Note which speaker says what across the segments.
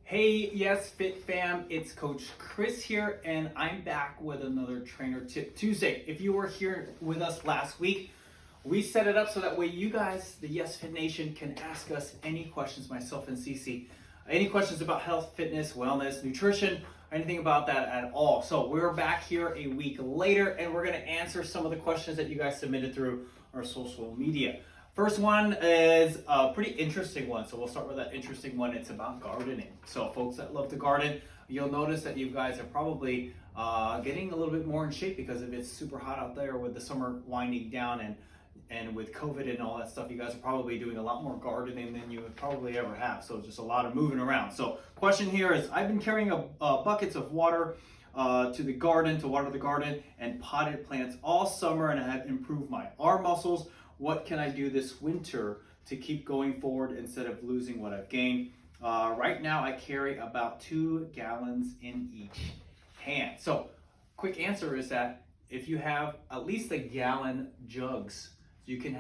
Speaker 1: Hey, Yes Fit fam, it's Coach Chris here, and I'm back with another Trainer Tip Tuesday. If you were here with us last week, we set it up so that way you guys, the Yes Fit Nation, can ask us any questions, myself and Cece, any questions about health, fitness, wellness, nutrition, anything about that at all. So we're back here a week later, and we're going to answer some of the questions that you guys submitted through our social media. First one is a pretty interesting one, so we'll start with that interesting one. It's about gardening. So folks that love to garden, you'll notice that you guys are probably getting a little bit more in shape because if it's super hot out there with the summer winding down and with COVID and all that stuff, you guys are probably doing a lot more gardening than you would probably ever have. So just a lot of moving around. So question here is, I've been carrying buckets of water to the garden, to water the garden, and potted plants all summer, and I have improved my arm muscles. What can I do this winter to keep going forward instead of losing what I've gained? Right now I carry about 2 gallons in each hand. So quick answer is that if you have at least a gallon jugs, you can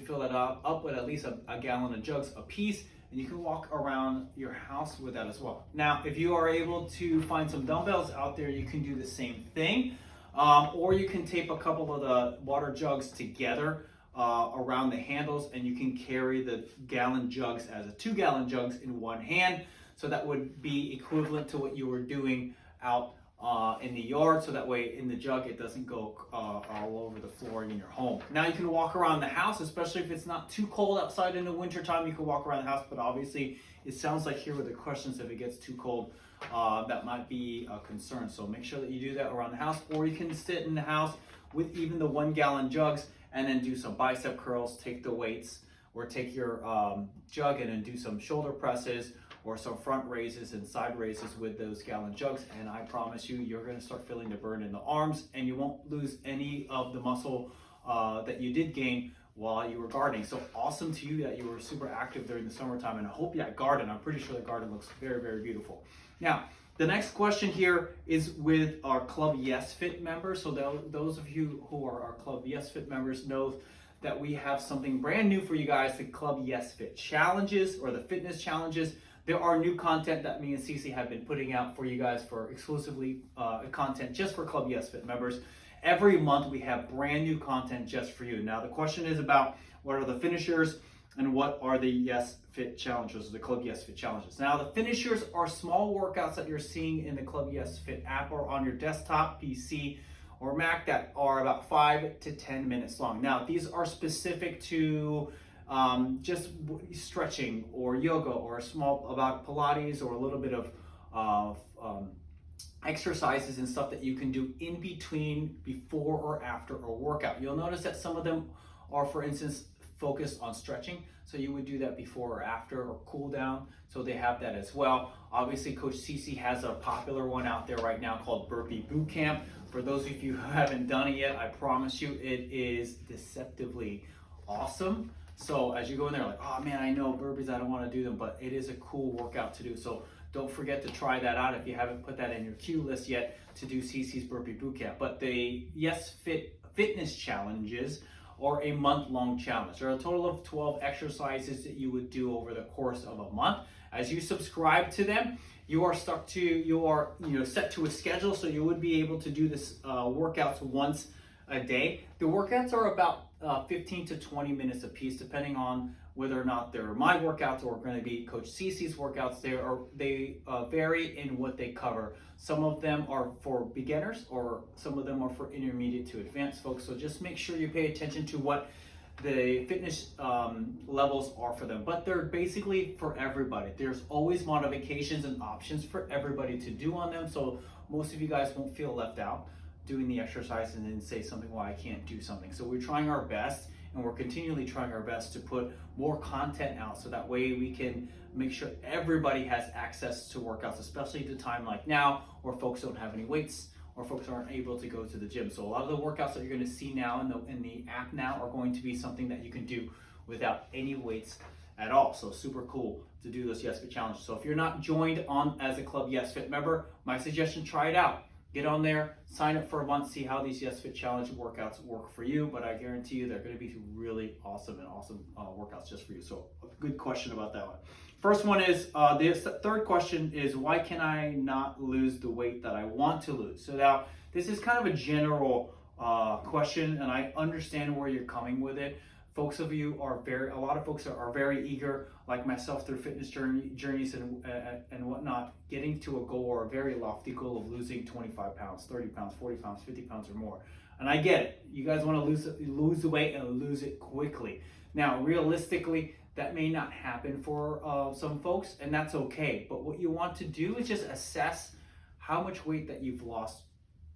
Speaker 1: fill that up with at least a gallon of jugs a piece, and you can walk around your house with that as well. Now, if you are able to find some dumbbells out there, you can do the same thing, or you can tape a couple of the water jugs together around the handles, and you can carry the gallon jugs as a 2-gallon jugs in one hand. So that would be equivalent to what you were doing out in the yard, so that way in the jug it doesn't go all over the flooring in your home. Now you can walk around the house, especially if it's not too cold outside in the winter time. You can walk around the house, but obviously it sounds like here with the questions, if it gets too cold, that might be a concern. So make sure that you do that around the house, or you can sit in the house with even the 1-gallon jugs and then do some bicep curls, take the weights, or take your jug and then do some shoulder presses or some front raises and side raises with those gallon jugs. And I promise you, you're gonna start feeling the burn in the arms, and you won't lose any of the muscle that you did gain while you were gardening. So awesome to you that you were super active during the summertime, and I hope that garden, I'm pretty sure the garden looks very, very beautiful. Now, the next question here is with our Club Yes Fit members. So those of you who are our Club Yes Fit members know that we have something brand new for you guys, the Club Yes Fit Challenges, or the fitness challenges. There are new content that me and Cece have been putting out for you guys for exclusively content just for Club Yes Fit members. Every month we have brand new content just for you. Now the question is about what are the finishers and what are the Yes Fit Challenges, the Club Yes Fit Challenges. Now the finishers are small workouts that you're seeing in the Club Yes Fit app or on your desktop, PC, or Mac that are about 5 to 10 minutes long. Now these are specific to just stretching or yoga, or about Pilates, or a little bit of exercises and stuff that you can do in between, before or after a workout. You'll notice that some of them are, for instance, focused on stretching, so you would do that before or after, or cool down, so they have that as well. Obviously Coach Cece has a popular one out there right now called Burpee Boot Camp. For those of you who haven't done it yet, I promise you it is deceptively awesome. So as you go in there like, oh man, I know burpees, I don't want to do them, but it is a cool workout to do. So don't forget to try that out if you haven't put that in your queue list yet to do Cece's Burpee Boot Camp. But the Yes Fit Fitness Challenges or a month-long challenge. There are a total of 12 exercises that you would do over the course of a month. As you subscribe to them, you are set to a schedule, so you would be able to do this workouts once a day. The workouts are about 15 to 20 minutes a piece, depending on whether or not they're my workouts or going to be Coach Cece's workouts. They vary in what they cover. Some of them are for beginners, or some of them are for intermediate to advanced folks. So just make sure you pay attention to what the fitness levels are for them. But they're basically for everybody. There's always modifications and options for everybody to do on them. So most of you guys won't feel left out doing the exercise and then say something why I can't do something. So we're trying our best, and we're continually trying our best to put more content out, so that way we can make sure everybody has access to workouts, especially at a time like now where folks don't have any weights, or folks aren't able to go to the gym. So a lot of the workouts that you're going to see now in the app now are going to be something that you can do without any weights at all. So super cool to do those Yes Fit challenges. So if you're not joined on as a Club Yes Fit member, my suggestion, try it out. Get on there, sign up for a month, see how these Yes Fit Challenge workouts work for you. But I guarantee you they're going to be really awesome workouts just for you. So a good question about that one. First one is, the third question is, why can I not lose the weight that I want to lose? So now, this is kind of a general question, and I understand where you're coming with it. A lot of folks are very eager, like myself, through fitness journeys and whatnot, getting to a goal or a very lofty goal of losing 25 pounds, 30 pounds, 40 pounds, 50 pounds or more. And I get it. You guys want to lose the weight and lose it quickly. Now, realistically, that may not happen for some folks, and that's okay. But what you want to do is just assess how much weight that you've lost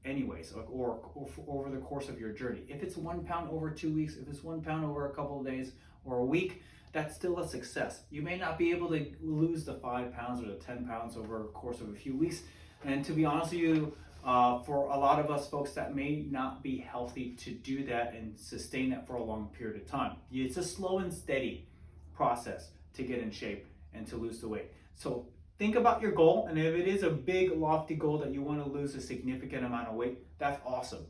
Speaker 1: anyways, or over the course of your journey. If it's 1 pound over 2 weeks, if it's 1 pound over a couple of days or a week, that's still a success. You may not be able to lose the 5 pounds or the 10 pounds over a course of a few weeks. And to be honest with you, for a lot of us folks, that may not be healthy to do that and sustain that for a long period of time. It's a slow and steady process to get in shape and to lose the weight. So think about your goal, and if it is a big, lofty goal that you want to lose a significant amount of weight, that's awesome.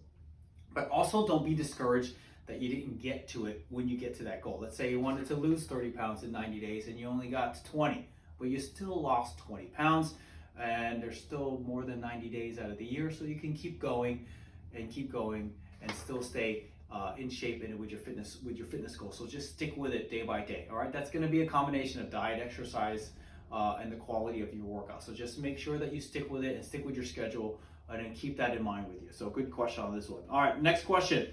Speaker 1: But also don't be discouraged that you didn't get to it when you get to that goal. Let's say you wanted to lose 30 pounds in 90 days and you only got to 20, but you still lost 20 pounds. And there's still more than 90 days out of the year, so you can keep going and still stay in shape and with your fitness goals. So just stick with it day by day. All right, that's going to be a combination of diet, exercise, and the quality of your workout. So just make sure that you stick with it and stick with your schedule, and then keep that in mind with you. So good question on this one. All right, next question.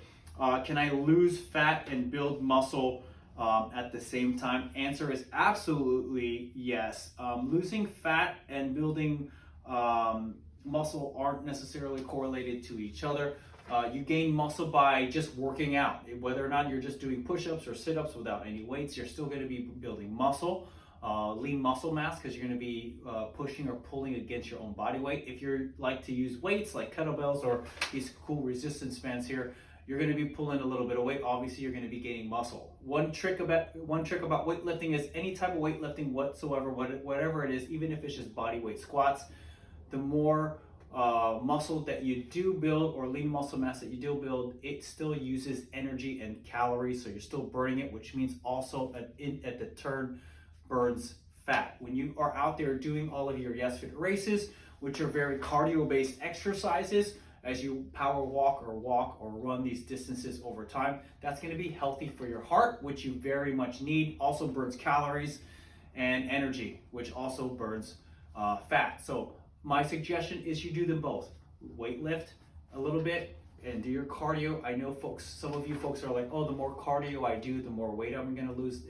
Speaker 1: Can I lose fat and build muscle at the same time? Answer is absolutely yes. Losing fat and building muscle aren't necessarily correlated to each other. You gain muscle by just working out. Whether or not you're just doing push-ups or sit-ups without any weights, you're still going to be building muscle, lean muscle mass, because you're going to be pushing or pulling against your own body weight. If you like to use weights like kettlebells or these cool resistance bands here, you're going to be pulling a little bit of weight. Obviously, you're going to be gaining muscle. One trick about weightlifting is any type of weightlifting whatsoever, whatever it is, even if it's just body weight squats, the more muscle that you do build, or lean muscle mass that you do build, it still uses energy and calories, so you're still burning it, which means also at the turn burns fat. When you are out there doing all of your Yes Fit races, which are very cardio-based exercises, as you power walk or run these distances over time, that's going to be healthy for your heart, which you very much need. Also burns calories and energy, which also burns fat. So my suggestion is you do them both. Weight lift a little bit and do your cardio. I know some of you folks are like, oh, the more cardio I do, the more weight I'm going to lose.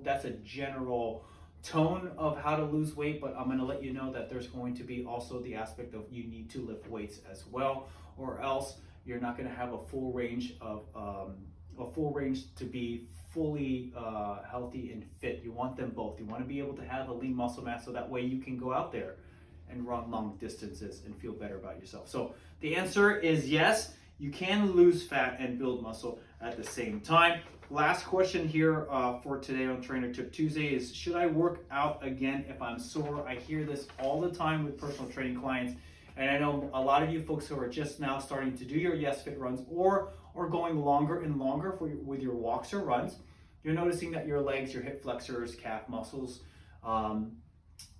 Speaker 1: That's a general tone of how to lose weight, but I'm going to let you know that there's going to be also the aspect of you need to lift weights as well, or else you're not going to have a full range to be fully healthy and fit. You want them both. You want to be able to have a lean muscle mass, so that way you can go out there and run long distances and feel better about yourself. So the answer is yes, you can lose fat and build muscle at the same time. Last question here for today on Trainer Tip Tuesday is, should I work out again if I'm sore? I hear this all the time with personal training clients, and I know a lot of you folks who are just now starting to do your Yes Fit runs or going longer and longer with your walks or runs. You're noticing that your legs, your hip flexors, calf muscles,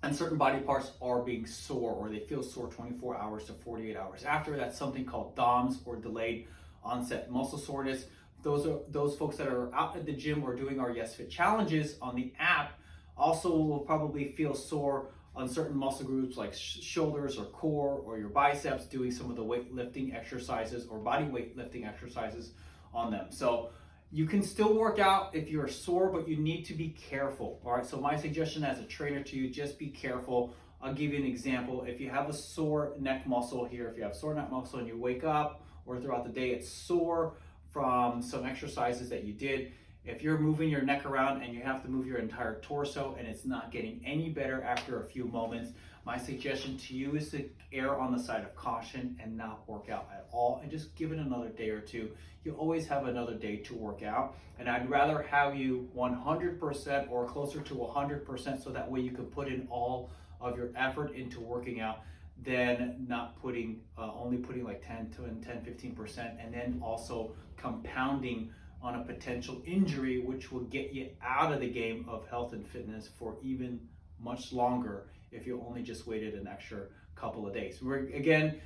Speaker 1: and certain body parts are being sore, or they feel sore 24 hours to 48 hours after. That's something called DOMS, or delayed onset muscle soreness. Those folks that are out at the gym or doing our Yes Fit challenges on the app also will probably feel sore on certain muscle groups like shoulders or core or your biceps, doing some of the weightlifting exercises or body weight lifting exercises on them. So you can still work out if you're sore, but you need to be careful. All right, so my suggestion as a trainer to you, just be careful. I'll give you an example. If you have a sore neck muscle here, if you have sore neck muscle and you wake up or throughout the day it's sore from some exercises that you did, if you're moving your neck around and you have to move your entire torso and it's not getting any better after a few moments, my suggestion to you is to err on the side of caution and not work out at all, and just give it another day or two. You always have another day to work out, and I'd rather have you 100% or closer to 100%, so that way you can put in all of your effort into working out, than not only putting like 10, 15%, and then also compounding on a potential injury, which will get you out of the game of health and fitness for even much longer if you only just waited an extra couple of days. We're, again,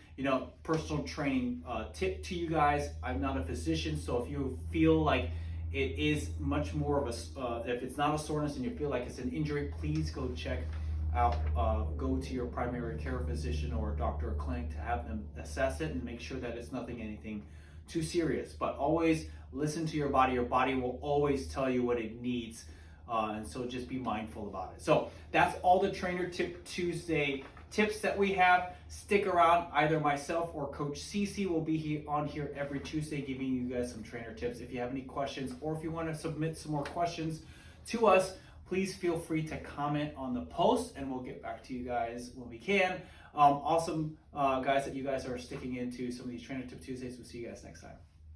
Speaker 1: personal training tip to you guys. I'm not a physician, so if you feel like it is much more of a, if it's not a soreness and you feel like it's an injury, please go check out, go to your primary care physician or doctor or clinic to have them assess it and make sure that it's anything too serious. But always listen to your body. Your body will always tell you what it needs, and so just be mindful about it. So that's all the Trainer Tip Tuesday tips that we have. Stick around. Either myself or Coach Cece will be on here every Tuesday giving you guys some trainer tips. If you have any questions or if you want to submit some more questions to us, please feel free to comment on the post and we'll get back to you guys when we can. Awesome, guys, that you guys are sticking into some of these Trainer Tip Tuesdays. We'll see you guys next time.